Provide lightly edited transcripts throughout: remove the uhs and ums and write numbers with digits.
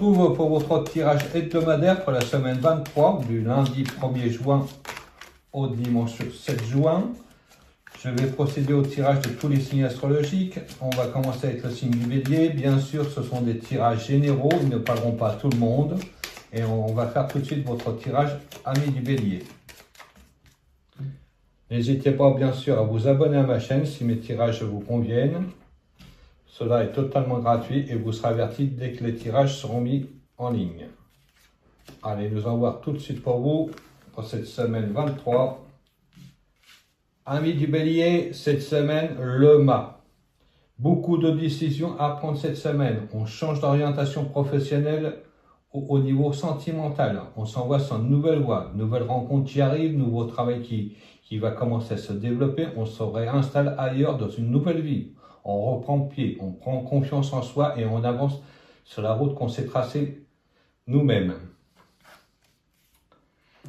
retrouve pour votre tirage hebdomadaire pour la semaine 23, du lundi 1er juin au dimanche 7 juin. Je vais procéder au tirage de tous les signes astrologiques. On va commencer avec le signe du Bélier. Bien sûr, ce sont des tirages généraux, ils ne parleront pas à tout le monde. Et on va faire tout de suite votre tirage Amis du Bélier. N'hésitez pas bien sûr à vous abonner à ma chaîne si mes tirages vous conviennent. Cela est totalement gratuit et vous serez averti dès que les tirages seront mis en ligne. Allez, nous allons voir tout de suite pour vous, pour cette semaine 23. Amis du Bélier, cette semaine, le mât. Beaucoup de décisions à prendre cette semaine. On change d'orientation professionnelle au niveau sentimental. On s'envoie sur une nouvelle voie, nouvelle rencontre qui arrive, nouveau travail qui va commencer à se développer. On se réinstalle ailleurs dans une nouvelle vie. On reprend pied, on prend confiance en soi et on avance sur la route qu'on s'est tracée nous-mêmes.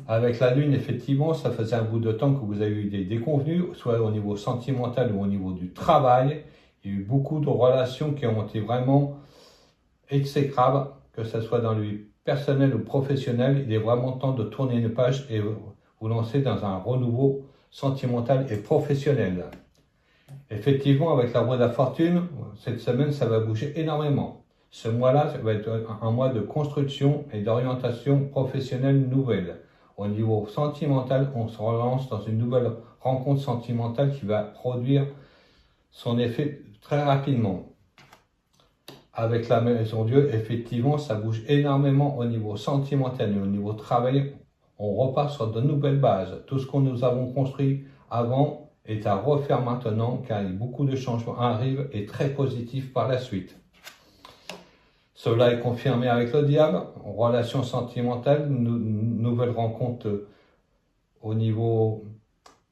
Avec la Lune, effectivement, ça faisait un bout de temps que vous avez eu des déconvenues, soit au niveau sentimental ou au niveau du travail. Il y a eu beaucoup de relations qui ont été vraiment exécrables, que ce soit dans le vie personnel ou professionnel. Il est vraiment temps de tourner une page et vous lancer dans un renouveau sentimental et professionnel. Effectivement, avec la roue de la fortune, cette semaine, ça va bouger énormément. Ce mois-là, ça va être un mois de construction et d'orientation professionnelle nouvelle. Au niveau sentimental, on se relance dans une nouvelle rencontre sentimentale qui va produire son effet très rapidement. Avec la Maison Dieu, effectivement, ça bouge énormément au niveau sentimental et au niveau travail. On repart sur de nouvelles bases. Tout ce que nous avons construit avant est à refaire maintenant, car beaucoup de changements arrivent et très positifs par la suite. Cela est confirmé avec le diable, relations sentimentales, nouvelles rencontres au niveau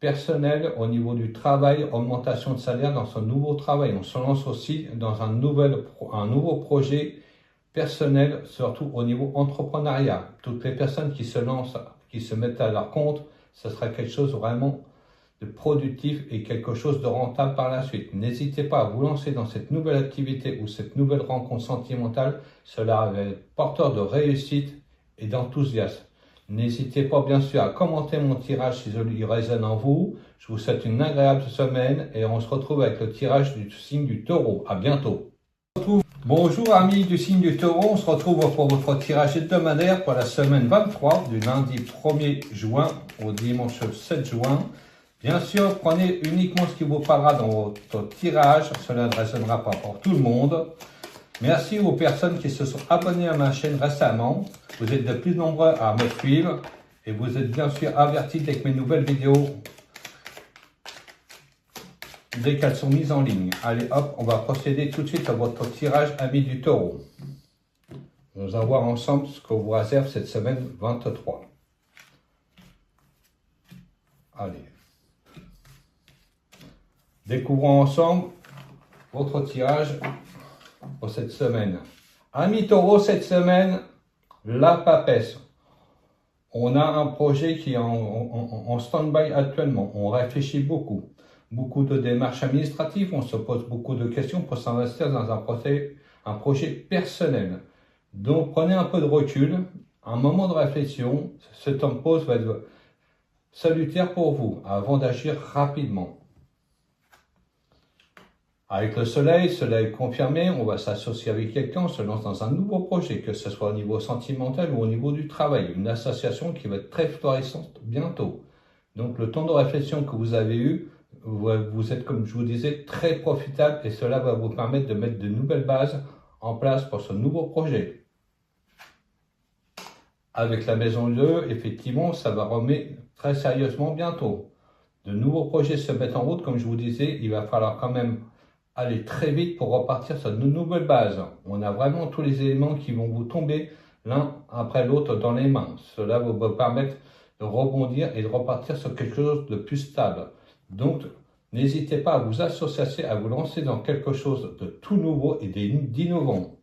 personnel, au niveau du travail, augmentation de salaire dans ce nouveau travail. On se lance aussi dans un nouveau projet personnel, surtout au niveau entrepreneuriat. Toutes les personnes qui se lancent, qui se mettent à leur compte, ce sera quelque chose vraiment de productif et quelque chose de rentable par la suite. N'hésitez pas à vous lancer dans cette nouvelle activité ou cette nouvelle rencontre sentimentale. Cela va être porteur de réussite et d'enthousiasme. N'hésitez pas bien sûr à commenter mon tirage si il résonne en vous. Je vous souhaite une agréable semaine et on se retrouve avec le tirage du signe du Taureau. À bientôt. Bonjour amis du signe du Taureau, on se retrouve pour votre tirage hebdomadaire pour la semaine 23 du lundi 1er juin au dimanche 7 juin. Bien sûr, prenez uniquement ce qui vous parlera dans votre tirage, cela ne résonnera pas pour tout le monde. Merci aux personnes qui se sont abonnées à ma chaîne récemment. Vous êtes de plus nombreux à me suivre et vous êtes bien sûr avertis dès que mes nouvelles vidéos, dès qu'elles sont mises en ligne. Allez hop, on va procéder tout de suite à votre tirage Amis du Taureau. Nous allons voir ensemble ce que vous réserve cette semaine 23. Allez. Découvrons ensemble votre tirage pour cette semaine. Amis Taureau, cette semaine, la papesse. On a un projet qui est en stand-by actuellement. On réfléchit beaucoup. Beaucoup de démarches administratives. On se pose beaucoup de questions pour s'investir dans un projet personnel. Donc, prenez un peu de recul. Un moment de réflexion. Ce temps de pause va être salutaire pour vous avant d'agir rapidement. Avec le soleil confirmé, on va s'associer avec quelqu'un, on se lance dans un nouveau projet, que ce soit au niveau sentimental ou au niveau du travail. Une association qui va être très florissante bientôt. Donc le temps de réflexion que vous avez eu, vous êtes, comme je vous disais, très profitable et cela va vous permettre de mettre de nouvelles bases en place pour ce nouveau projet. Avec la Maison Dieu, effectivement, ça va remettre très sérieusement bientôt. De nouveaux projets se mettent en route, comme je vous disais, il va falloir quand même aller très vite pour repartir sur de nouvelles bases. On a vraiment tous les éléments qui vont vous tomber l'un après l'autre dans les mains. Cela va vous permettre de rebondir et de repartir sur quelque chose de plus stable. Donc, n'hésitez pas à vous associer, à vous lancer dans quelque chose de tout nouveau et d'innovant.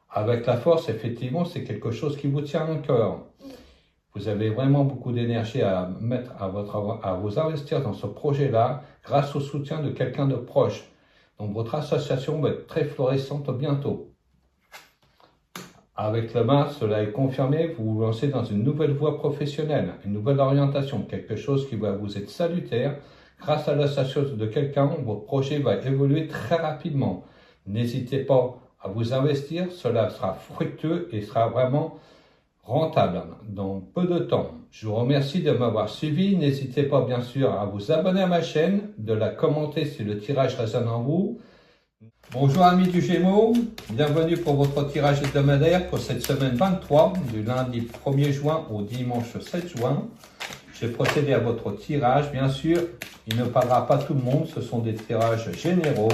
Avec la force, effectivement, c'est quelque chose qui vous tient à cœur. Vous avez vraiment beaucoup d'énergie à mettre à vous investir dans ce projet-là grâce au soutien de quelqu'un de proche. Donc votre association va être très florissante bientôt. Avec le Mars, cela est confirmé, vous vous lancez dans une nouvelle voie professionnelle, une nouvelle orientation, quelque chose qui va vous être salutaire. Grâce à l'association de quelqu'un, votre projet va évoluer très rapidement. N'hésitez pas à vous investir, cela sera fructueux et sera vraiment rentable dans peu de temps. Je vous remercie de m'avoir suivi. N'hésitez pas bien sûr à vous abonner à ma chaîne, de la commenter si le tirage résonne en vous. Bonjour amis du Gémeaux, bienvenue pour votre tirage hebdomadaire pour cette semaine 23, du lundi 1er juin au dimanche 7 juin. J'ai procédé à votre tirage, bien sûr, il ne parlera pas tout le monde, ce sont des tirages généraux.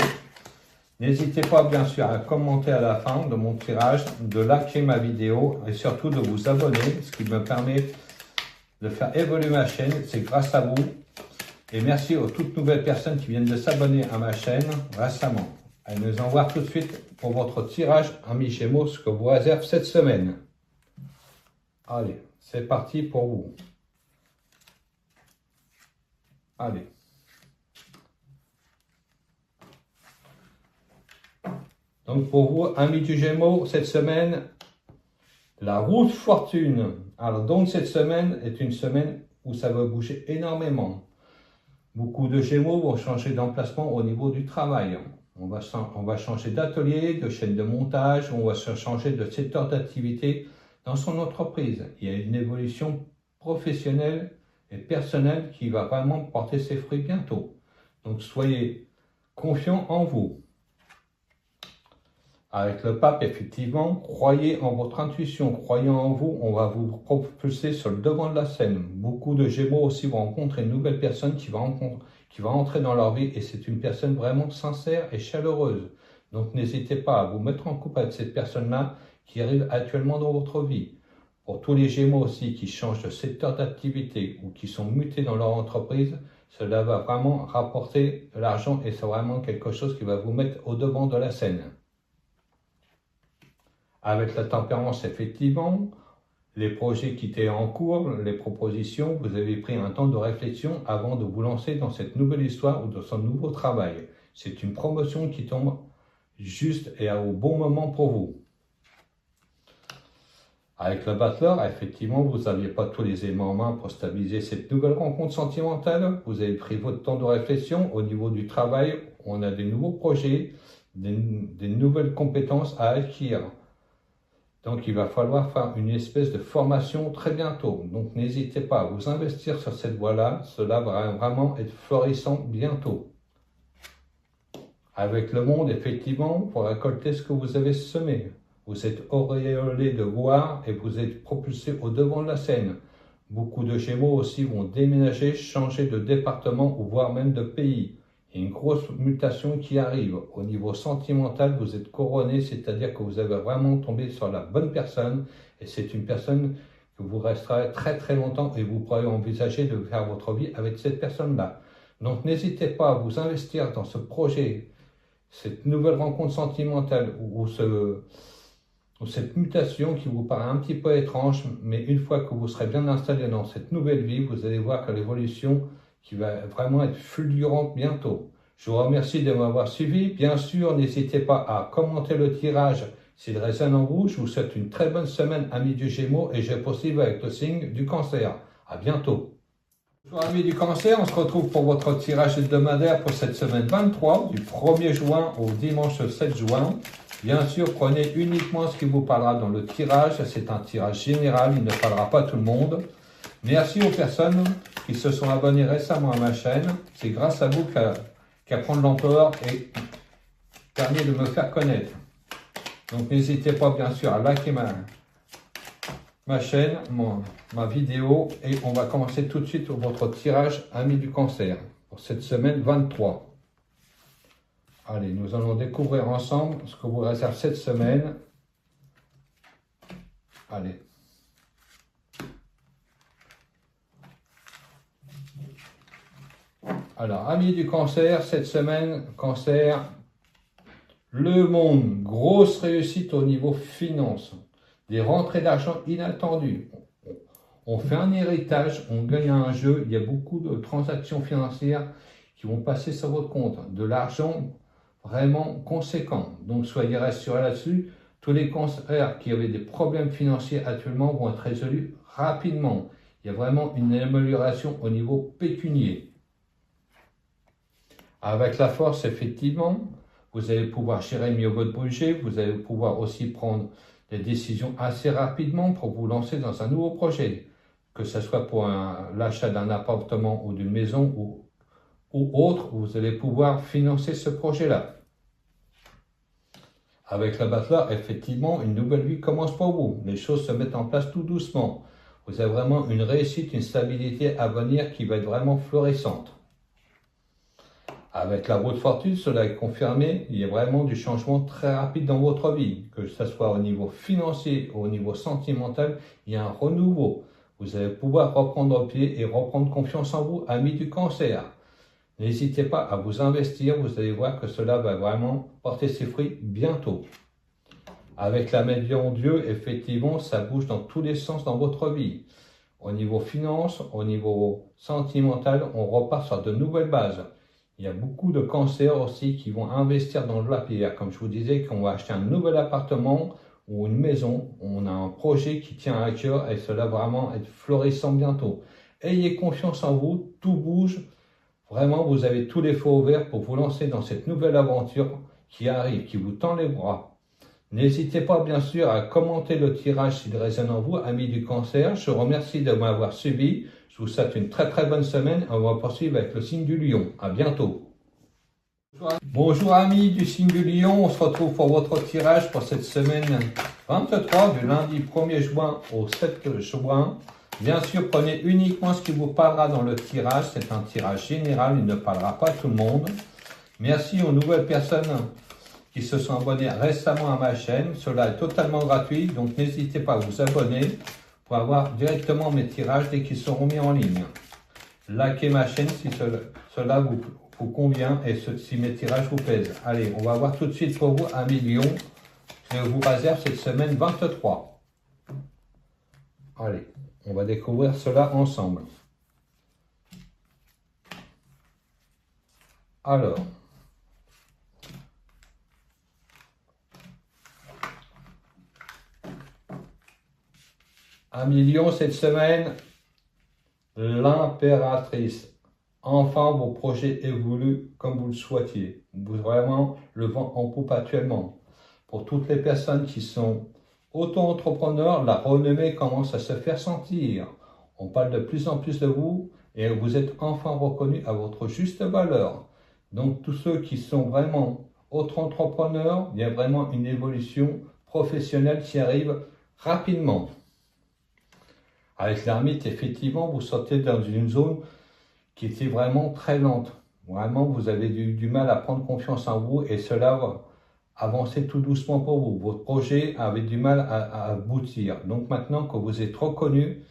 N'hésitez pas bien sûr à commenter à la fin de mon tirage, de liker ma vidéo et surtout de vous abonner, ce qui me permet de faire évoluer ma chaîne, c'est grâce à vous. Et merci aux toutes nouvelles personnes qui viennent de s'abonner à ma chaîne récemment. Allez, nous allons voir tout de suite pour votre tirage, amis Gémeaux, ce que vous réserve cette semaine. Allez, c'est parti pour vous. Allez. Donc pour vous, amis du Gémeaux, cette semaine, la roue de fortune. Alors donc cette semaine est une semaine où ça va bouger énormément. Beaucoup de Gémeaux vont changer d'emplacement au niveau du travail. On va changer d'atelier, de chaîne de montage, on va changer de secteur d'activité dans son entreprise. Il y a une évolution professionnelle et personnelle qui va vraiment porter ses fruits bientôt. Donc soyez confiants en vous. Avec le pape, effectivement, croyez en votre intuition, croyez en vous, on va vous propulser sur le devant de la scène. Beaucoup de Gémeaux aussi vont rencontrer une nouvelle personne qui va entrer dans leur vie et c'est une personne vraiment sincère et chaleureuse. Donc n'hésitez pas à vous mettre en couple avec cette personne-là qui arrive actuellement dans votre vie. Pour tous les Gémeaux aussi qui changent de secteur d'activité ou qui sont mutés dans leur entreprise, cela va vraiment rapporter de l'argent et c'est vraiment quelque chose qui va vous mettre au devant de la scène. Avec la tempérance, effectivement, les projets qui étaient en cours, les propositions, vous avez pris un temps de réflexion avant de vous lancer dans cette nouvelle histoire ou dans ce nouveau travail. C'est une promotion qui tombe juste et au bon moment pour vous. Avec le Battleur, effectivement, vous n'aviez pas tous les éléments en main pour stabiliser cette nouvelle rencontre sentimentale. Vous avez pris votre temps de réflexion. Au niveau du travail, on a des nouveaux projets, des nouvelles compétences à acquérir. Donc, il va falloir faire une espèce de formation très bientôt. Donc, n'hésitez pas à vous investir sur cette voie-là. Cela va vraiment être florissant bientôt. Avec le monde, effectivement, pour récolter ce que vous avez semé. Vous êtes auréolé de gloire et vous êtes propulsé au devant de la scène. Beaucoup de Gémeaux aussi vont déménager, changer de département ou voire même de pays. Il y a une grosse mutation qui arrive. Au niveau sentimental, vous êtes couronné, c'est-à-dire que vous avez vraiment tombé sur la bonne personne et c'est une personne que vous resterez très très longtemps et vous pourrez envisager de faire votre vie avec cette personne-là. Donc n'hésitez pas à vous investir dans ce projet, cette nouvelle rencontre sentimentale ou cette mutation qui vous paraît un petit peu étrange, mais une fois que vous serez bien installé dans cette nouvelle vie, vous allez voir que l'évolution qui va vraiment être fulgurante bientôt. Je vous remercie de m'avoir suivi. Bien sûr, n'hésitez pas à commenter le tirage s'il résonne en vous. Je vous souhaite une très bonne semaine, amis du Gémeaux, et je poursuis avec le signe du Cancer. À bientôt. Bonjour amis du Cancer, on se retrouve pour votre tirage hebdomadaire pour cette semaine 23, du 1er juin au dimanche 7 juin. Bien sûr, prenez uniquement ce qui vous parlera dans le tirage. C'est un tirage général, il ne parlera pas à tout le monde. Merci aux personnes qui se sont abonnées récemment à ma chaîne. C'est grâce à vous qu'à prendre l'ampleur et permet de me faire connaître. Donc n'hésitez pas bien sûr à liker ma chaîne, ma vidéo et on va commencer tout de suite votre tirage amis du Cancer pour cette semaine 23. Allez, nous allons découvrir ensemble ce que vous réserve cette semaine. Allez. Alors, amis du Cancer, cette semaine, Cancer, le monde, grosse réussite au niveau finance, des rentrées d'argent inattendues. On fait un héritage, on gagne un jeu, il y a beaucoup de transactions financières qui vont passer sur votre compte, de l'argent vraiment conséquent. Donc, soyez rassurés là-dessus. Tous les cancers qui avaient des problèmes financiers actuellement vont être résolus rapidement. Il y a vraiment une amélioration au niveau pécunier. Avec la force, effectivement, vous allez pouvoir gérer mieux votre budget, vous allez pouvoir aussi prendre des décisions assez rapidement pour vous lancer dans un nouveau projet, que ce soit pour l'achat d'un appartement ou d'une maison ou autre, vous allez pouvoir financer ce projet-là. Avec le Bachelor, effectivement, une nouvelle vie commence pour vous. Les choses se mettent en place tout doucement. Vous avez vraiment une réussite, une stabilité à venir qui va être vraiment florissante. Avec la roue de fortune, cela est confirmé, il y a vraiment du changement très rapide dans votre vie. Que ce soit au niveau financier ou au niveau sentimental, il y a un renouveau. Vous allez pouvoir reprendre pied et reprendre confiance en vous, amis du Cancer. N'hésitez pas à vous investir, vous allez voir que cela va vraiment porter ses fruits bientôt. Avec la médium Dieu, effectivement, ça bouge dans tous les sens dans votre vie. Au niveau finance, au niveau sentimental, on repart sur de nouvelles bases. Il y a beaucoup de cancers aussi qui vont investir dans de la pierre. Comme je vous disais, qu'on va acheter un nouvel appartement ou une maison, on a un projet qui tient à cœur et cela va vraiment être florissant bientôt. Ayez confiance en vous, tout bouge. Vraiment, vous avez tous les feux ouverts pour vous lancer dans cette nouvelle aventure qui arrive, qui vous tend les bras. N'hésitez pas bien sûr à commenter le tirage s'il résonne en vous, amis du Cancer. Je vous remercie de m'avoir suivi. Je vous souhaite une très bonne semaine. On va poursuivre avec le signe du Lion. À bientôt. Bonjour amis du signe du Lion. On se retrouve pour votre tirage pour cette semaine 23 du lundi 1er juin au 7 juin. Bien sûr, prenez uniquement ce qui vous parlera dans le tirage. C'est un tirage général. Il ne parlera pas à tout le monde. Merci aux nouvelles personnes qui se sont abonnés récemment à ma chaîne. Cela est totalement gratuit, donc n'hésitez pas à vous abonner pour avoir directement mes tirages dès qu'ils seront mis en ligne. Likez ma chaîne si cela vous convient et si mes tirages vous plaisent. Allez, on va voir tout de suite pour vous un million. Je vous réserve cette semaine 23. Allez, on va découvrir cela ensemble. Alors, un million cette semaine, l'impératrice. Enfin, vos projets évoluent comme vous le souhaitiez. Vous avez vraiment le vent en poupe actuellement. Pour toutes les personnes qui sont auto-entrepreneurs, la renommée commence à se faire sentir. On parle de plus en plus de vous et vous êtes enfin reconnus à votre juste valeur. Donc, tous ceux qui sont vraiment auto-entrepreneurs, il y a vraiment une évolution professionnelle qui arrive rapidement. Avec l'ermite, effectivement, vous sortez dans une zone qui était vraiment très lente. Vraiment, vous avez du mal à prendre confiance en vous et cela va avancer tout doucement pour vous. Votre projet avait du mal à aboutir. Donc maintenant que vous êtes reconnu,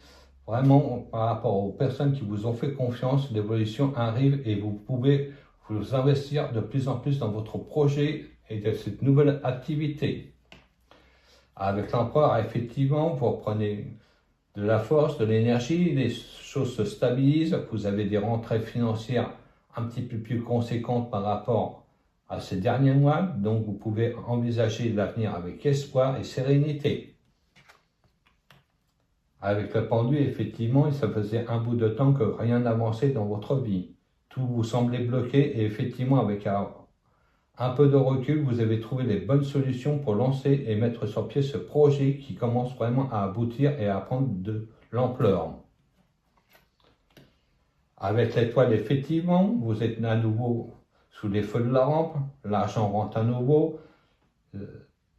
vraiment par rapport aux personnes qui vous ont fait confiance, l'évolution arrive et vous pouvez vous investir de plus en plus dans votre projet et de cette nouvelle activité. Avec l'empereur, effectivement, vous reprenez de la force, de l'énergie, les choses se stabilisent, vous avez des rentrées financières un petit peu plus conséquentes par rapport à ces derniers mois, donc vous pouvez envisager l'avenir avec espoir et sérénité. Avec le pendu, effectivement, ça faisait un bout de temps que rien n'avançait dans votre vie. Tout vous semblait bloqué et effectivement, avec un peu de recul, vous avez trouvé les bonnes solutions pour lancer et mettre sur pied ce projet qui commence vraiment à aboutir et à prendre de l'ampleur. Avec l'étoile, effectivement, vous êtes à nouveau sous les feux de la rampe, l'argent rentre à nouveau,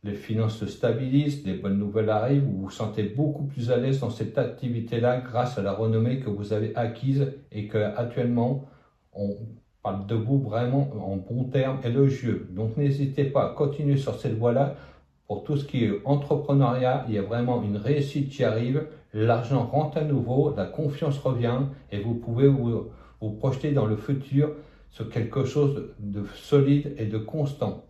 les finances se stabilisent, des bonnes nouvelles arrivent, vous vous sentez beaucoup plus à l'aise dans cette activité-là grâce à la renommée que vous avez acquise et qu'actuellement, on parle de vous vraiment en bons termes élogieux. Donc n'hésitez pas à continuer sur cette voie-là. Pour tout ce qui est entrepreneuriat, il y a vraiment une réussite qui arrive. L'argent rentre à nouveau, la confiance revient et vous pouvez vous projeter dans le futur sur quelque chose de solide et de constant.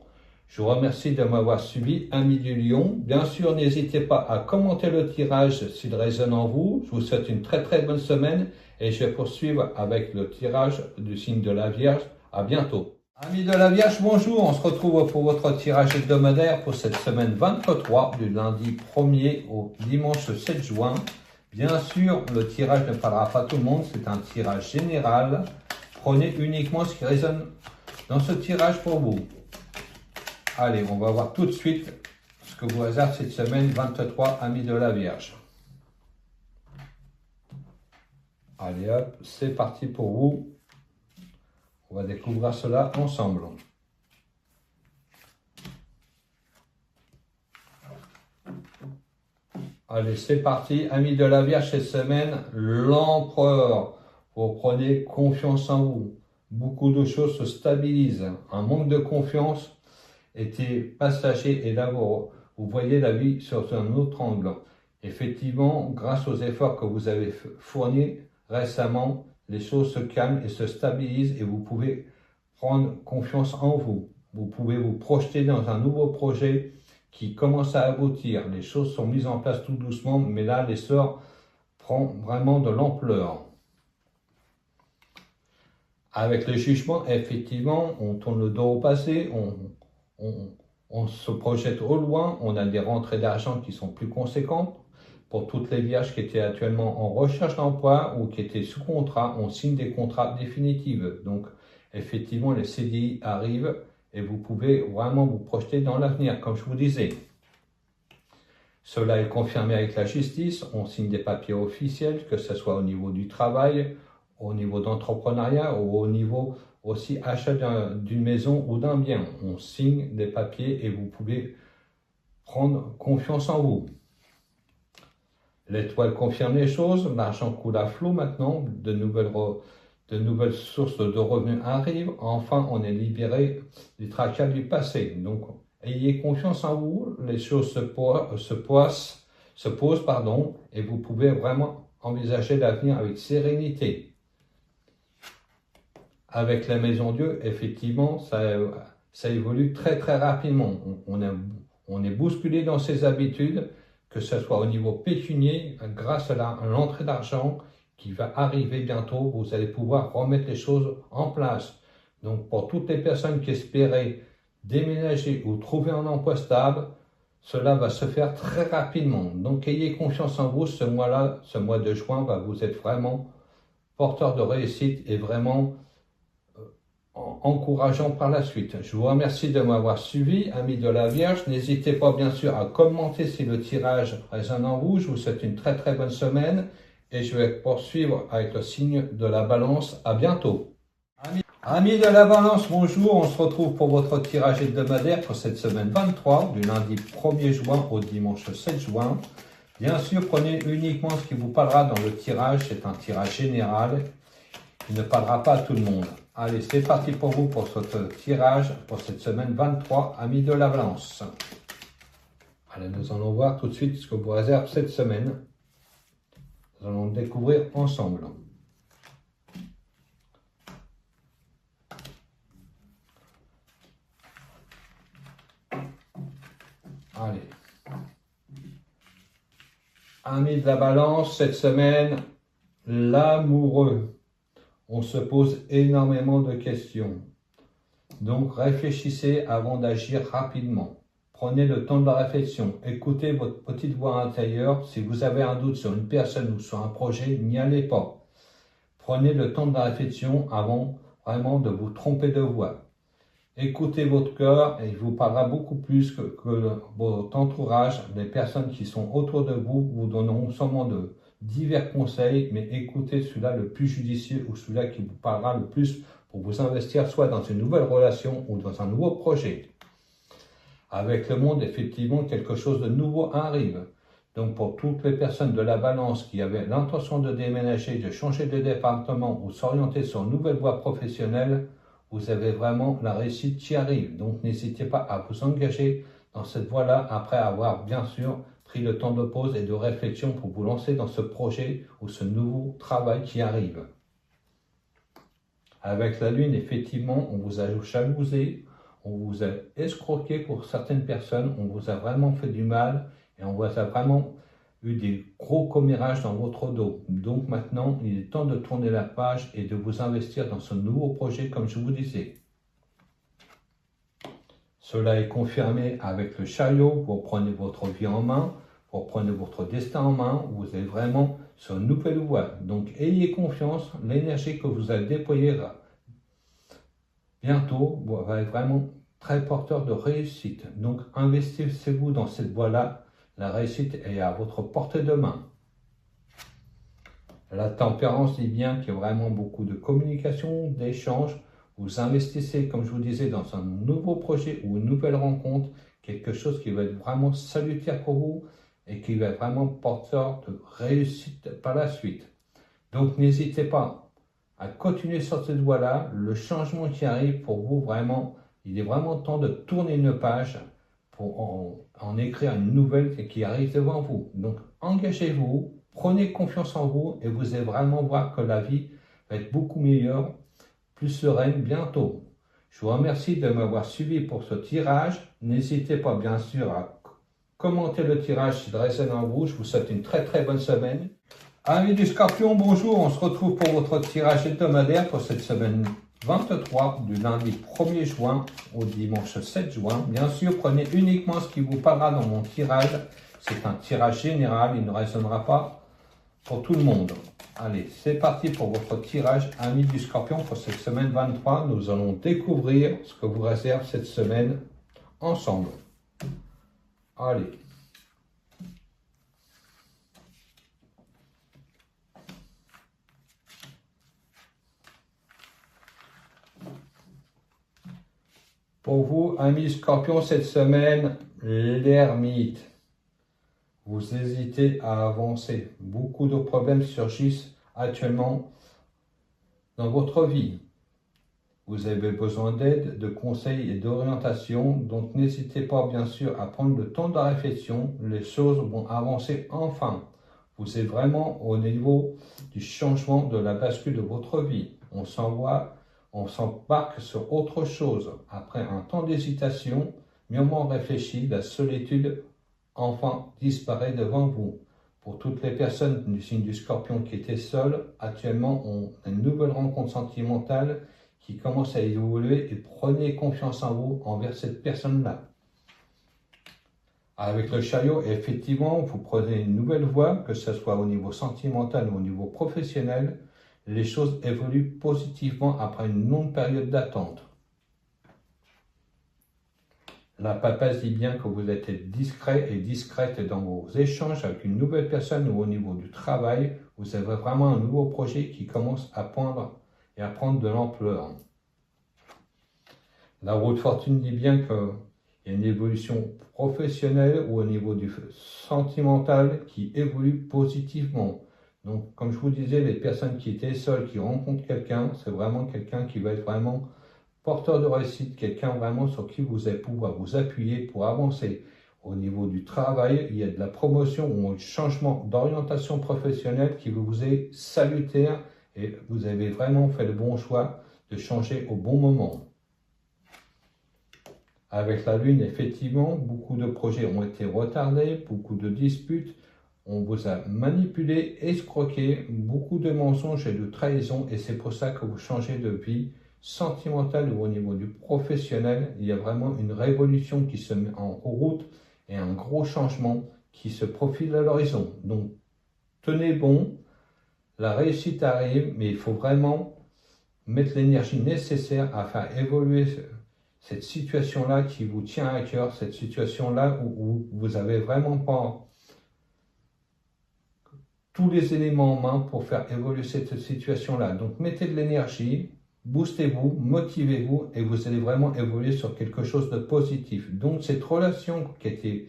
Je vous remercie de m'avoir suivi, ami du Lion. Bien sûr, n'hésitez pas à commenter le tirage s'il résonne en vous. Je vous souhaite une très bonne semaine et je vais poursuivre avec le tirage du signe de la Vierge. À bientôt. Amis de la Vierge, bonjour, on se retrouve pour votre tirage hebdomadaire pour cette semaine 23, du lundi 1er au dimanche 7 juin. Bien sûr, le tirage ne parlera pas à tout le monde, c'est un tirage général. Prenez uniquement ce qui résonne dans ce tirage pour vous. Allez, on va voir tout de suite ce que vous réserve cette semaine 23, amis de la Vierge. Allez hop, c'est parti pour vous. On va découvrir cela ensemble. Allez, c'est parti. Amis de la Vierge, cette semaine, l'empereur. Vous prenez confiance en vous. Beaucoup de choses se stabilisent. Un manque de confiance était passager et là, vous voyez la vie sur un autre angle. Effectivement, grâce aux efforts que vous avez fournis récemment, les choses se calment et se stabilisent et vous pouvez prendre confiance en vous. Vous pouvez vous projeter dans un nouveau projet qui commence à aboutir. Les choses sont mises en place tout doucement, mais là, l'essor prend vraiment de l'ampleur. Avec le jugement, effectivement, on tourne le dos au passé, on se projette au loin, on a des rentrées d'argent qui sont plus conséquentes. Pour toutes les vierges qui étaient actuellement en recherche d'emploi ou qui étaient sous contrat, on signe des contrats définitifs. Donc, effectivement, les CDI arrivent et vous pouvez vraiment vous projeter dans l'avenir, comme je vous disais. Cela est confirmé avec la justice. On signe des papiers officiels, que ce soit au niveau du travail, au niveau d'entrepreneuriat ou au niveau aussi achat d'une maison ou d'un bien. On signe des papiers et vous pouvez prendre confiance en vous. L'étoile confirme les choses, l'argent coule à flot maintenant, de nouvelles sources de revenus arrivent, enfin on est libéré du tracas du passé. Donc ayez confiance en vous, les choses se posent, et vous pouvez vraiment envisager l'avenir avec sérénité. Avec la Maison Dieu, effectivement, ça évolue très très rapidement. On est bousculé dans ses habitudes, que ce soit au niveau pécunier, grâce à l'entrée d'argent qui va arriver bientôt, vous allez pouvoir remettre les choses en place. Donc pour toutes les personnes qui espéraient déménager ou trouver un emploi stable, cela va se faire très rapidement. Donc ayez confiance en vous, ce mois-là, ce mois de juin, vous êtes vraiment porteur de réussite et vraiment encourageant par la suite. Je vous remercie de m'avoir suivi, amis de la Vierge. N'hésitez pas bien sûr à commenter si le tirage résonne en vous. Je vous souhaite une très très bonne semaine et je vais poursuivre avec le signe de la Balance. À bientôt. Amis de la Balance, bonjour. On se retrouve pour votre tirage hebdomadaire pour cette semaine 23, du lundi 1er juin au dimanche 7 juin. Bien sûr, prenez uniquement ce qui vous parlera dans le tirage. C'est un tirage général. Il ne parlera pas à tout le monde. Allez, c'est parti pour vous pour ce tirage pour cette semaine 23, amis de la Balance. Allez, nous allons voir tout de suite ce que vous réserve cette semaine. Nous allons le découvrir ensemble. Allez. Amis de la Balance, cette semaine, l'amoureux. On se pose énormément de questions. Donc réfléchissez avant d'agir rapidement. Prenez le temps de la réflexion. Écoutez votre petite voix intérieure. Si vous avez un doute sur une personne ou sur un projet, n'y allez pas. Prenez le temps de la réflexion avant vraiment de vous tromper de voix. Écoutez votre cœur et il vous parlera beaucoup plus que votre entourage. Les personnes qui sont autour de vous vous donneront sûrement de divers conseils, mais écoutez celui-là le plus judicieux ou celui-là qui vous parlera le plus pour vous investir soit dans une nouvelle relation ou dans un nouveau projet. Avec le monde, effectivement, quelque chose de nouveau arrive. Donc pour toutes les personnes de la Balance qui avaient l'intention de déménager, de changer de département ou s'orienter sur une nouvelle voie professionnelle, vous avez vraiment la réussite qui arrive. Donc n'hésitez pas à vous engager dans cette voie-là après avoir bien sûr pris le temps de pause et de réflexion pour vous lancer dans ce projet ou ce nouveau travail qui arrive. Avec la Lune, effectivement, on vous a jalousé, on vous a escroqué pour certaines personnes, on vous a vraiment fait du mal et on vous a vraiment eu des gros commérages dans votre dos. Donc maintenant, il est temps de tourner la page et de vous investir dans ce nouveau projet comme je vous disais. Cela est confirmé avec le chariot. Vous prenez votre vie en main, vous prenez votre destin en main. Vous êtes vraiment sur une nouvelle voie. Donc, ayez confiance. L'énergie que vous allez déployer bientôt va être vraiment très porteur de réussite. Donc, investissez-vous dans cette voie-là. La réussite est à votre portée de main. La tempérance dit bien qu'il y a vraiment beaucoup de communication, d'échange. Vous investissez, comme je vous disais, dans un nouveau projet ou une nouvelle rencontre, quelque chose qui va être vraiment salutaire pour vous et qui va être vraiment porteur de réussite par la suite. Donc, n'hésitez pas à continuer sur cette voie-là. Le changement qui arrive pour vous, vraiment, il est vraiment temps de tourner une page pour en écrire une nouvelle qui arrive devant vous. Donc, engagez-vous. Prenez confiance en vous et vous allez vraiment voir que la vie va être beaucoup meilleure, plus sereine bientôt. Je vous remercie de m'avoir suivi pour ce tirage. N'hésitez pas bien sûr à commenter le tirage s'il résonne en vous. Je vous souhaite une très très bonne semaine. Amis du Scorpion, bonjour. On se retrouve pour votre tirage hebdomadaire pour cette semaine 23 du lundi 1er juin au dimanche 7 juin. Bien sûr, prenez uniquement ce qui vous parlera dans mon tirage. C'est un tirage général, il ne résonnera pas pour tout le monde. Allez, c'est parti pour votre tirage, amis du Scorpion, pour cette semaine 23. Nous allons découvrir ce que vous réserve cette semaine ensemble. Allez. Pour vous, amis Scorpion, cette semaine, l'ermite. Vous hésitez à avancer. Beaucoup de problèmes surgissent actuellement dans votre vie. Vous avez besoin d'aide, de conseils et d'orientation. Donc n'hésitez pas bien sûr à prendre le temps de la réflexion. Les choses vont avancer enfin. Vous êtes vraiment au niveau du changement de la bascule de votre vie. On s'embarque sur autre chose. Après un temps d'hésitation, mûrement réfléchi, la solitude enfin disparaît devant vous. Pour toutes les personnes du signe du Scorpion qui étaient seules, actuellement on a une nouvelle rencontre sentimentale qui commence à évoluer et prenez confiance en vous envers cette personne-là. Avec le chariot, effectivement, vous prenez une nouvelle voie, que ce soit au niveau sentimental ou au niveau professionnel. Les choses évoluent positivement après une longue période d'attente. La papesse dit bien que vous êtes discret et discrète dans vos échanges avec une nouvelle personne ou au niveau du travail. Vous avez vraiment un nouveau projet qui commence à poindre et à prendre de l'ampleur. La roue de fortune dit bien qu'il y a une évolution professionnelle ou au niveau du sentimental qui évolue positivement. Donc, comme je vous disais, les personnes qui étaient seules, qui rencontrent quelqu'un, c'est vraiment quelqu'un qui va être vraiment porteur de réussite, quelqu'un vraiment sur qui vous allez pouvoir vous appuyer pour avancer. Au niveau du travail, il y a de la promotion ou un changement d'orientation professionnelle qui vous est salutaire et vous avez vraiment fait le bon choix de changer au bon moment. Avec la Lune, effectivement, beaucoup de projets ont été retardés, beaucoup de disputes, on vous a manipulé, escroqué, beaucoup de mensonges et de trahisons et c'est pour ça que vous changez de vie sentimentale ou au niveau du professionnel. Il y a vraiment une révolution qui se met en route et un gros changement qui se profile à l'horizon. Donc, tenez bon, la réussite arrive, mais il faut vraiment mettre l'énergie nécessaire à faire évoluer cette situation-là qui vous tient à cœur, cette situation-là où vous n'avez vraiment pas tous les éléments en main pour faire évoluer cette situation-là. Donc, mettez de l'énergie, boostez-vous, motivez-vous et vous allez vraiment évoluer sur quelque chose de positif. Donc, cette relation qui était,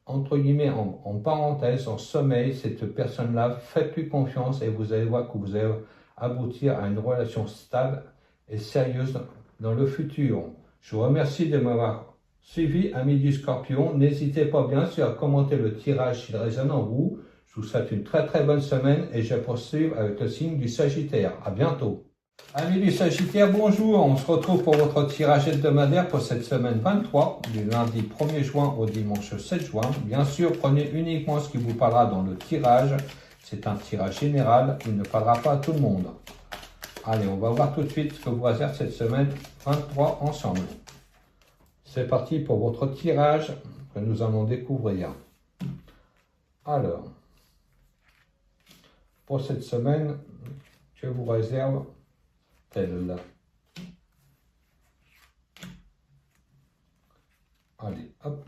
entre guillemets, en parenthèse, en sommeil, cette personne-là, faites-lui confiance et vous allez voir que vous allez aboutir à une relation stable et sérieuse dans le futur. Je vous remercie de m'avoir suivi, amis du Scorpion. N'hésitez pas bien sûr à commenter le tirage s'il résonne en vous. Je vous souhaite une très très bonne semaine et je poursuis avec le signe du Sagittaire. À bientôt. Amis du Sagittaire, bonjour. On se retrouve pour votre tirage hebdomadaire pour cette semaine 23, du lundi 1er juin au dimanche 7 juin. Bien sûr, prenez uniquement ce qui vous parlera dans le tirage. C'est un tirage général, il ne parlera pas à tout le monde. Allez, on va voir tout de suite ce que vous réserve cette semaine 23 ensemble. C'est parti pour votre tirage que nous allons découvrir. Alors, pour cette semaine, je vous réserve telle. Allez, hop.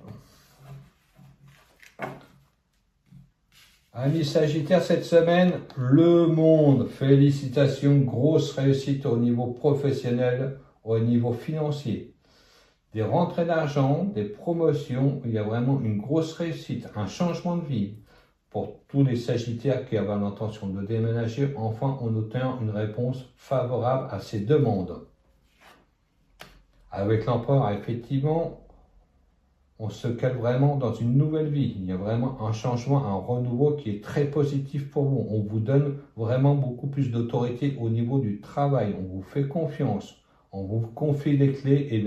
Amis Sagittaire, cette semaine, le monde. Félicitations, grosse réussite au niveau professionnel, au niveau financier. Des rentrées d'argent, des promotions, il y a vraiment une grosse réussite, un changement de vie. Pour tous les Sagittaires qui avaient l'intention de déménager, enfin on obtient une réponse favorable à ces demandes. Avec l'empereur, effectivement, on se cale vraiment dans une nouvelle vie. Il y a vraiment un changement, un renouveau qui est très positif pour vous. On vous donne vraiment beaucoup plus d'autorité au niveau du travail. On vous fait confiance. On vous confie les clés et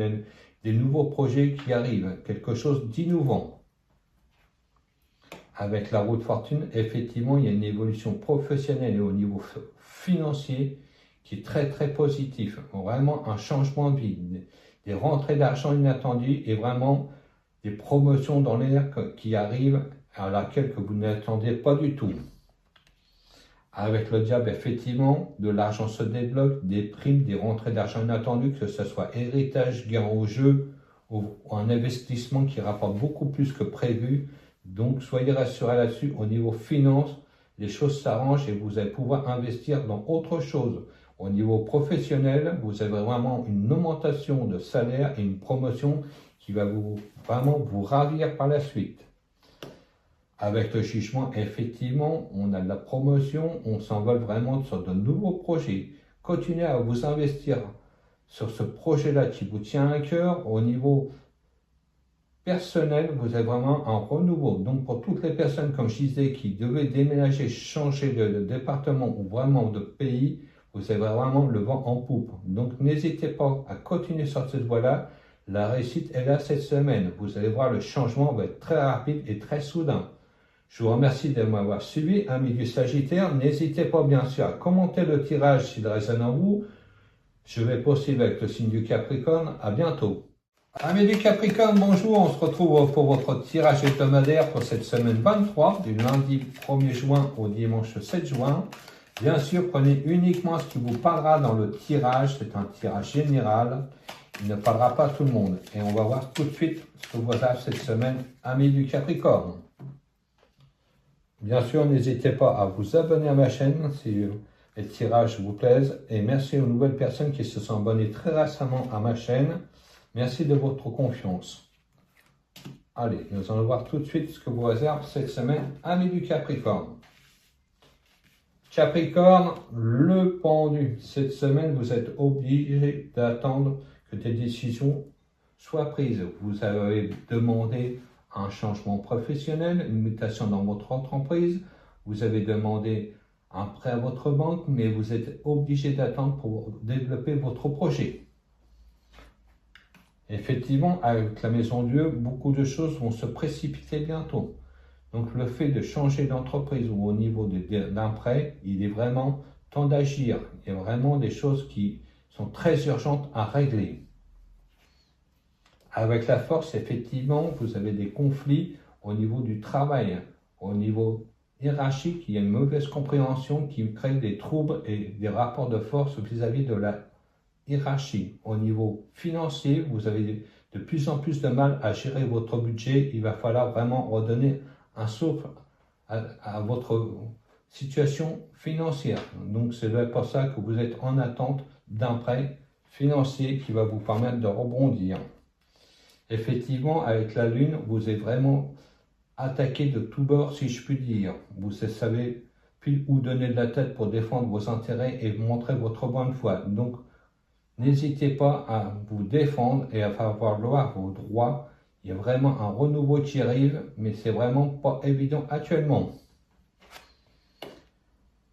des nouveaux projets qui arrivent. Quelque chose d'innovant. Avec la roue de fortune, effectivement, il y a une évolution professionnelle et au niveau financier qui est très très positif. Vraiment un changement de vie. Des rentrées d'argent inattendues et vraiment des promotions dans l'air qui arrivent à laquelle que vous n'attendez pas du tout. Avec le diable, effectivement, de l'argent se débloque, des primes, des rentrées d'argent inattendues, que ce soit héritage, gain au jeu ou un investissement qui rapporte beaucoup plus que prévu. Donc, soyez rassurés là-dessus. Au niveau finance, les choses s'arrangent et vous allez pouvoir investir dans autre chose. Au niveau professionnel, vous avez vraiment une augmentation de salaire et une promotion qui va vraiment vous ravir par la suite. Avec le jugement, effectivement, on a de la promotion, on s'envole vraiment sur de nouveaux projets. Continuez à vous investir sur ce projet-là qui vous tient à cœur. Au niveau personnel, vous avez vraiment un renouveau. Donc pour toutes les personnes, comme je disais, qui devaient déménager, changer de département ou vraiment de pays, vous avez vraiment le vent en poupe. Donc n'hésitez pas à continuer sur cette voie-là. La réussite est là cette semaine. Vous allez voir, le changement va être très rapide et très soudain. Je vous remercie de m'avoir suivi, amis du Sagittaire. N'hésitez pas bien sûr à commenter le tirage s'il résonne en vous. Je vais poursuivre avec le signe du Capricorne. À bientôt. Amis du Capricorne, bonjour. On se retrouve pour votre tirage hebdomadaire pour cette semaine 23, du lundi 1er juin au dimanche 7 juin. Bien sûr, prenez uniquement ce qui vous parlera dans le tirage. C'est un tirage général. Il ne parlera pas à tout le monde. Et on va voir tout de suite ce que vous avez cette semaine, amis du Capricorne. Bien sûr, n'hésitez pas à vous abonner à ma chaîne si les tirages vous plaisent. Et merci aux nouvelles personnes qui se sont abonnées très récemment à ma chaîne. Merci de votre confiance. Allez, nous allons voir tout de suite ce que vous réserve cette semaine, amis du Capricorne. Capricorne, le pendu. Cette semaine, vous êtes obligé d'attendre que des décisions soient prises. Vous avez demandé un changement professionnel, une mutation dans votre entreprise. Vous avez demandé un prêt à votre banque, mais vous êtes obligé d'attendre pour développer votre projet. Effectivement, avec la Maison Dieu, beaucoup de choses vont se précipiter bientôt. Donc le fait de changer d'entreprise ou au niveau d'un prêt, il est vraiment temps d'agir. Il y a vraiment des choses qui sont très urgentes à régler. Avec la force, effectivement, vous avez des conflits au niveau du travail, au niveau hiérarchique. Il y a une mauvaise compréhension qui crée des troubles et des rapports de force vis-à-vis de la hiérarchie. Au niveau financier, vous avez de plus en plus de mal à gérer votre budget. Il va falloir vraiment redonner un souffle à votre situation financière. Donc c'est pour ça que vous êtes en attente d'un prêt financier qui va vous permettre de rebondir. Effectivement, avec la Lune, vous êtes vraiment attaqué de tous bords, si je puis dire. Vous savez puis où donner de la tête pour défendre vos intérêts et montrer votre bonne foi. Donc, n'hésitez pas à vous défendre et à faire valoir vos droits. Il y a vraiment un renouveau qui arrive, mais c'est vraiment pas évident actuellement.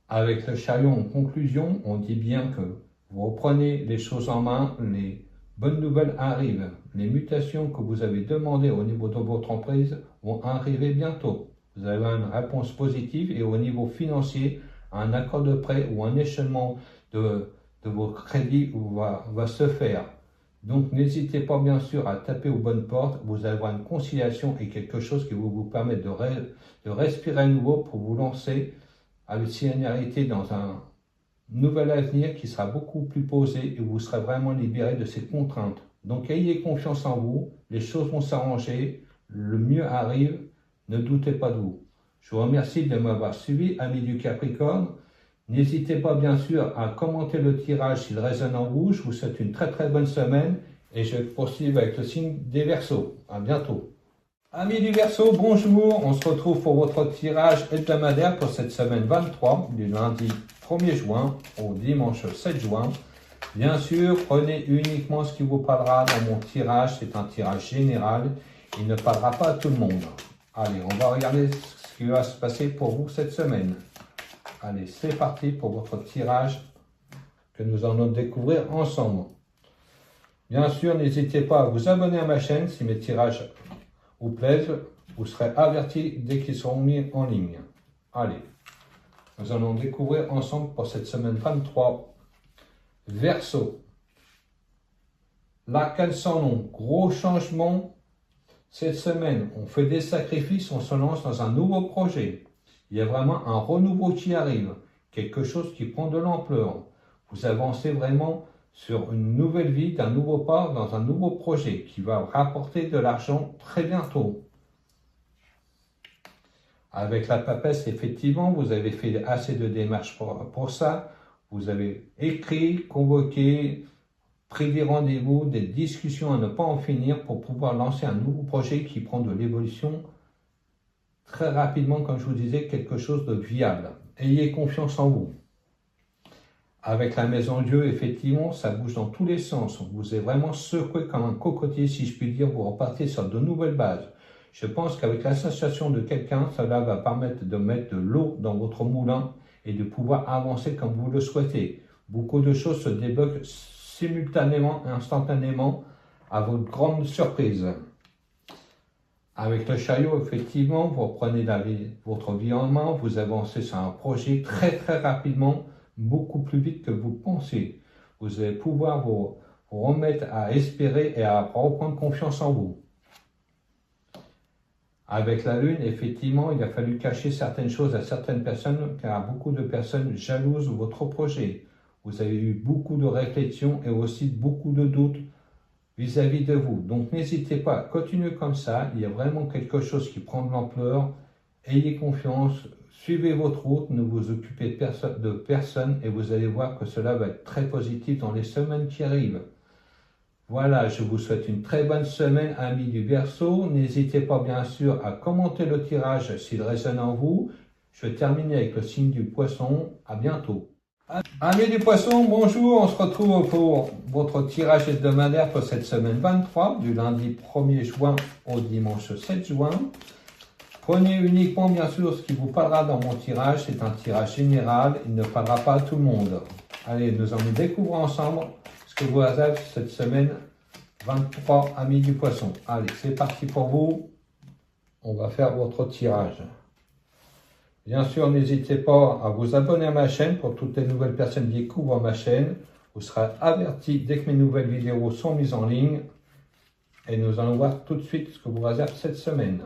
Avec le chariot en conclusion, on dit bien que vous reprenez les choses en main, les bonnes nouvelles arrivent. Les mutations que vous avez demandées au niveau de votre entreprise vont arriver bientôt. Vous avez une réponse positive et au niveau financier, un accord de prêt ou un échelonnement de vos crédits va se faire. Donc n'hésitez pas bien sûr à taper aux bonnes portes, vous allez avoir une conciliation et quelque chose qui va vous permettre de respirer à nouveau pour vous lancer avec sérénité dans un nouvel avenir qui sera beaucoup plus posé et vous serez vraiment libéré de ces contraintes. Donc ayez confiance en vous, les choses vont s'arranger, le mieux arrive, ne doutez pas de vous. Je vous remercie de m'avoir suivi, amis du Capricorne. N'hésitez pas bien sûr à commenter le tirage s'il résonne en vous. Je vous souhaite une très très bonne semaine et je poursuis avec le signe des Verseaux. À bientôt. Amis du Verseau, bonjour. On se retrouve pour votre tirage hebdomadaire pour cette semaine 23, du lundi 1er juin au dimanche 7 juin. Bien sûr, prenez uniquement ce qui vous parlera dans mon tirage. C'est un tirage général. Il ne parlera pas à tout le monde. Allez, on va regarder ce qui va se passer pour vous cette semaine. Allez, c'est parti pour votre tirage que nous allons découvrir ensemble. Bien sûr, n'hésitez pas à vous abonner à ma chaîne si mes tirages vous plaisent. Vous serez avertis dès qu'ils seront mis en ligne. Allez, nous allons découvrir ensemble pour cette semaine 23. Verseau. L'arcane sans nom, gros changement. Cette semaine, on fait des sacrifices, on se lance dans un nouveau projet. Il y a vraiment un renouveau qui arrive, quelque chose qui prend de l'ampleur. Vous avancez vraiment sur une nouvelle vie, d'un nouveau pas, dans un nouveau projet qui va rapporter de l'argent très bientôt. Avec la papesse, effectivement, vous avez fait assez de démarches pour ça. Vous avez écrit, convoqué, pris des rendez-vous, des discussions à ne pas en finir pour pouvoir lancer un nouveau projet qui prend de l'évolution très rapidement, comme je vous disais, quelque chose de viable. Ayez confiance en vous. Avec la maison Dieu, effectivement, ça bouge dans tous les sens. Vous êtes vraiment secoué comme un cocotier, si je puis dire. Vous repartez sur de nouvelles bases. Je pense qu'avec l'association de quelqu'un, cela va permettre de mettre de l'eau dans votre moulin et de pouvoir avancer comme vous le souhaitez. Beaucoup de choses se débloquent simultanément, instantanément, à votre grande surprise. Avec le chariot, effectivement, vous reprenez votre vie en main, vous avancez sur un projet très très rapidement, beaucoup plus vite que vous pensez. Vous allez pouvoir vous remettre à espérer et à reprendre confiance en vous. Avec la lune, effectivement, il a fallu cacher certaines choses à certaines personnes, car beaucoup de personnes jalousent votre projet. Vous avez eu beaucoup de réflexions et aussi beaucoup de doutes vis-à-vis de vous. Donc n'hésitez pas, continuez comme ça, il y a vraiment quelque chose qui prend de l'ampleur. Ayez confiance, suivez votre route, ne vous occupez de personne et vous allez voir que cela va être très positif dans les semaines qui arrivent. Voilà, je vous souhaite une très bonne semaine, amis du Verseau. N'hésitez pas bien sûr à commenter le tirage s'il résonne en vous. Je vais terminer avec le signe du Poisson. À bientôt. Amis du Poisson, bonjour. On se retrouve pour votre tirage hebdomadaire pour cette semaine 23, du lundi 1er juin au dimanche 7 juin. Prenez uniquement bien sûr ce qui vous parlera dans mon tirage. C'est un tirage général. Il ne parlera pas à tout le monde. Allez, nous allons découvrir ensemble que vous avez cette semaine 23, amis du Poisson. Allez, c'est parti pour vous. On va faire votre tirage. Bien sûr, n'hésitez pas à vous abonner à ma chaîne pour toutes les nouvelles personnes qui découvrent ma chaîne. Vous serez avertis dès que mes nouvelles vidéos sont mises en ligne. Et nous allons voir tout de suite ce que vous réserve cette semaine.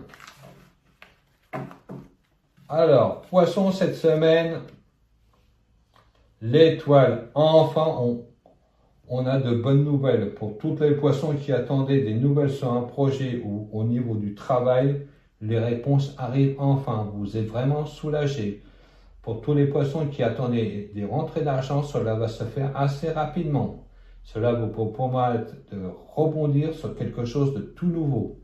Alors, Poisson, cette semaine, l'étoile. Enfin, on a de bonnes nouvelles pour tous les poissons qui attendaient des nouvelles sur un projet ou au niveau du travail. Les réponses arrivent enfin. Vous êtes vraiment soulagés. Pour tous les poissons qui attendaient des rentrées d'argent, cela va se faire assez rapidement. Cela vous permettre de rebondir sur quelque chose de tout nouveau.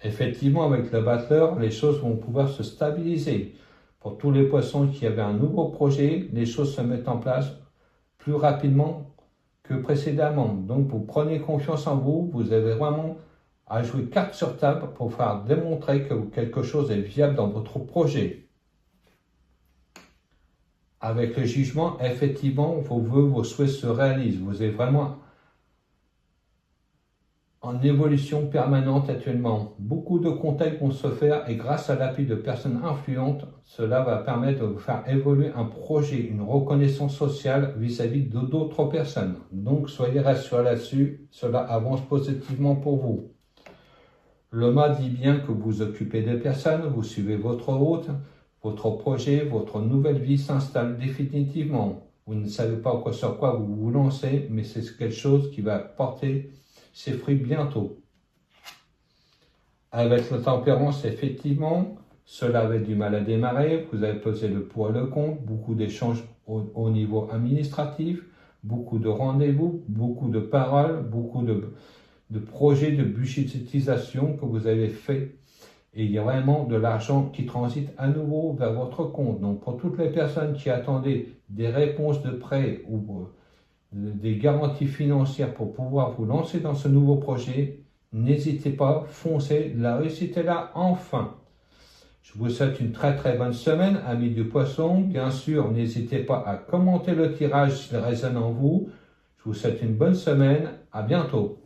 Effectivement, avec le battleur, les choses vont pouvoir se stabiliser. Pour tous les poissons qui avaient un nouveau projet, les choses se mettent en place plus rapidement que précédemment. Donc, vous prenez confiance en vous, vous avez vraiment à jouer carte sur table pour faire démontrer que quelque chose est viable dans votre projet. Avec le jugement, effectivement, vos vœux, vos souhaits se réalisent. Vous avez vraiment en évolution permanente actuellement. Beaucoup de contacts vont se faire et grâce à l'appui de personnes influentes, cela va permettre de vous faire évoluer un projet, une reconnaissance sociale vis-à-vis d'autres personnes. Donc soyez rassurés là-dessus, cela avance positivement pour vous. Le mât dit bien que vous vous occupez des personnes, vous suivez votre route, votre projet, votre nouvelle vie s'installe définitivement. Vous ne savez pas sur quoi vous vous lancez, mais c'est quelque chose qui va porter ses fruits bientôt. Avec la tempérance, effectivement, cela avait du mal à démarrer, vous avez pesé le pour et le contre, beaucoup d'échanges au niveau administratif, beaucoup de rendez-vous, beaucoup de paroles, beaucoup de projets de budgétisation que vous avez fait. Et il y a vraiment de l'argent qui transite à nouveau vers votre compte. Donc pour toutes les personnes qui attendaient des réponses de prêt ou des garanties financières pour pouvoir vous lancer dans ce nouveau projet, n'hésitez pas, foncez, la réussite est là enfin. Je vous souhaite une très très bonne semaine, amis du poisson. Bien sûr, n'hésitez pas à commenter le tirage s'il résonne en vous. Je vous souhaite une bonne semaine, à bientôt.